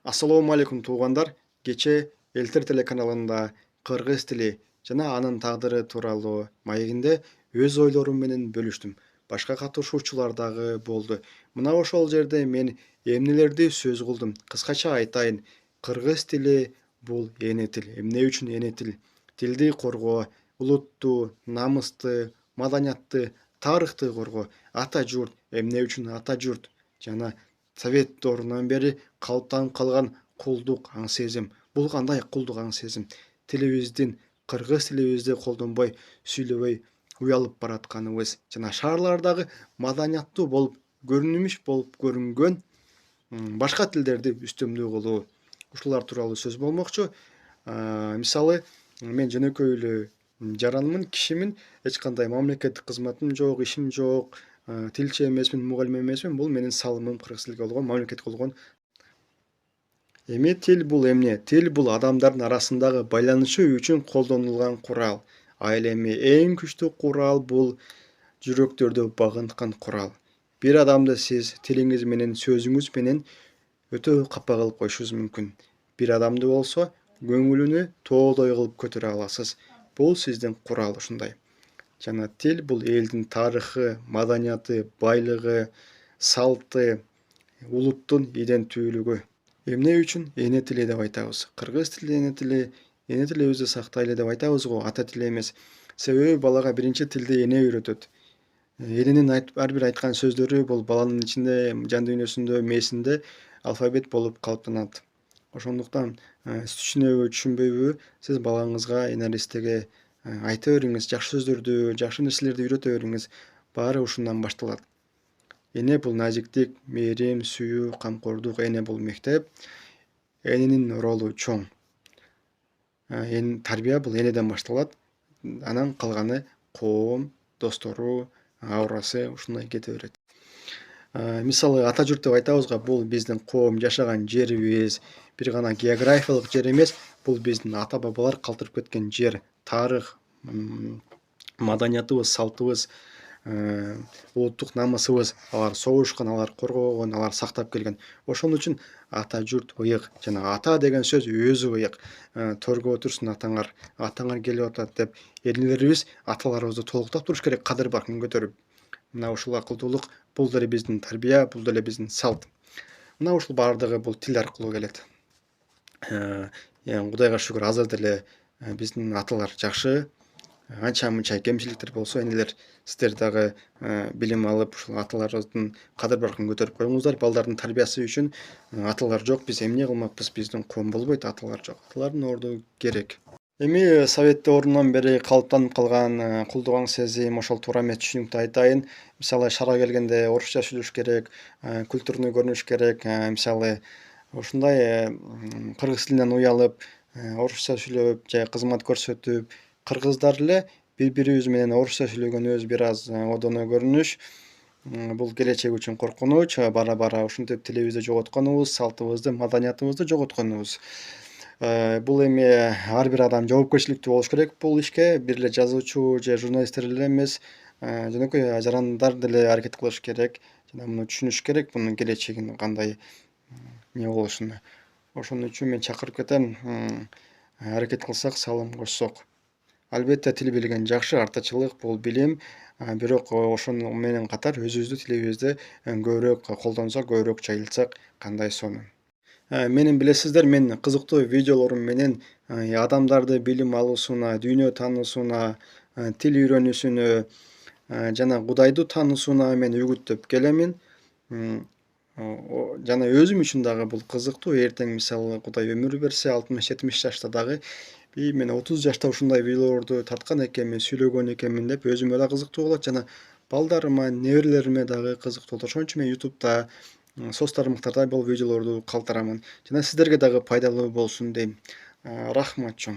Assalomu alaykum tуугандар. Кече Элтер телеканалында кыргыз тили жана анын тагдыры тууралуу маегинде өз ойлорум менен бөлүштүм. Башка катышуучулар дагы болду. Мына ошол жерде мен эмнелерди сөз кылдым. Кыскача айтайын. Кыргыз тили бул эне тил. Эмне үчүн эне тил? Тилди коргоо, улутту, намысты, маданиятты, тарыхты коргоо. Ата журт, эмне үчүн ата журт? Жана Совет доорунан бери калыптанып калган кулдук аң сезим. Бул кандай кулдук аң сезим? Тилибиздин, кыргыз тилибизди колдонбой, сүйлөбөй уялып баратканыбыз жана шаарлардагы маданияттуу болуп, көрүнүш болуп көрүнгөн башка тилдерди үстөмдүү кылуу. Ушулар тууралуу сөз болмокчу. Мисалы, мен жөнөкөй эле жаранмын, кишимин, эч кандай мамлекеттик кызматым жок, ишим жок, тилчи эмесмин, мугалим эмесмин. Бул менин салымым кыргыз тилге болгон, мамлекетке болгон. Эми тил бул эмне? Тил бул адамдардын арасындагы байланышы үчүн колдонулган курал. Ал эми эң күчтүү курал бул жүрөктөрдү багынткан курал. Бир адамды сиз тилиңиз менен, сөзүңүз менен өтө капа кылып коюшуңуз мүмкүн. Бир адамды болсо көңүлүнү тоодой кылып көтөрө аласыз. Бул сиздин курал ушундай. Жана тил бул элдин тарыхы, маданияты, байлыгы, салты, улуттун иденттүүлүгү. Эмне үчүн эне тили деп айтабыз? Кыргыз тили эне тилибизди сактайлы деп айтабыз го, ата тил эмес. Себеби балага биринчи тилди эне үйрөтөт. Эненин ар бир айткан сөздөрү бул баланын ичинде, жан дүйнөсүндө, мээсинде алфавит болуп калыптанат. Ошондуктан түшүнөбү, түшүнбөйбү, сиз балаңызга эне аристеге айта бериңиз, жакшы сөздөрдү, жакшы нерселерди үйрөтө бериңиз. Баары ушундан башталат. Эне бул назиктик, мээрим, сүйүү, камкордук, эне бул мектеп. Эненин ролу чоң. Тарбия бул энеден башталат. Анан калганы коом, достору, арасы ушундай кете берет. Мисалы, ата журт деп айтабыз го, бул биздин коом жашаган жерибиз, бир гана географиялык жер эмес, бул биздин ата бабалар калтырып кеткен жер, тарых, маданиятыбыз, салтыбыз, улуттук намысыбыз. Алар согушкан, алар коргогон, алар сактап келген. Ошон үчүн ата журт ыйык. Жана ата деген сөз өзү ыйык. Төргө отурсун атаңар, атаңар келип атат деп энелерибиз аталарыбызды толуктап туруш керек, кадыр баркын көтөрүп. Мына ушул акылдуулук, бул деле биздин тарбия, бул деле биздин салт. Мына ушул баардыгы бул тил аркылуу келет. Кудайга шүгүр, азыр деле биздин аталар жакшы. Анча мынча кемчиликтер болсо, энелер, сиздер дагы билим алып, ушул аталарыбыздын кадыр баркын көтөрүп коюңуздар. Балдардын тарбиясы үчүн аталар жок, биз эмне кылмакпыз? Биздин коом болбойт, аталар жок. Аталардын орду керек. Эми Совет доорунан бери калыптанып калган кулдук аң сезим, ошол туура эмес түшүнүктү айтайын. Мисалы, шаарга келгенде орусча сүйлөш керек, культурный көрүнүш керек. Мисалы, ушундай кыргыз тилинен уялып, орусча сүйлөп, же кызмат көрсөтүп, кыргыздар эле бири-бирибиз менен орусча сүйлөгөнүбүз бир аз одоно көрүнүш. Бул келечек үчүн коркунуч. Бара-бара ушинтип тилибизди жоготконубуз, салтыбызды, маданиятыбызды жоготконубуз. Бул эми ар бир адам жоопкерчиликтүү болуш керек бул ишке. Бир эле жазуучу же журналисттер эле эмес, жөнөкөй жарандар деле аракет кылыш керек. Жана муну түшүнүш керек, мунун келечегин кандай эмне болушуну. Ошон үчүн мен чакырып кетем, аракет кылсак, салым кошсок. Албетте тил билген жакшы, артачылык бул билим. Бирок ошону менен катар өзүбүздүн тилибизди көбүрөөк колдонсок, көбүрөөк жайылтсак кандай сонун. Менин билесиздер, мен кызыктуу видеолорум менен адамдарды билим алуусуна, дүйнө таануусуна, тил үйрөнүүсүнө жана Кудайды таануусуна мен үгүттөп келемин. Жана өзүм үчүн дагы бул кызыктуу. Эртең мисалы Кудай өмүр берсе, 60-70 жашта дагы мен 30 жашта ушундай видеолорду тарткан экенмин, сүйлөгөн экенмин деп өзүмө да кызыктуу болот, жана балдарыма, неберелериме дагы кызыктуу болот. Ошон үчүн мен YouTube'да, соц тармактарда бул видеолорду калтырамын. Жана сиздерге дагы пайдалуу болсун дейм. Рахмат чоң.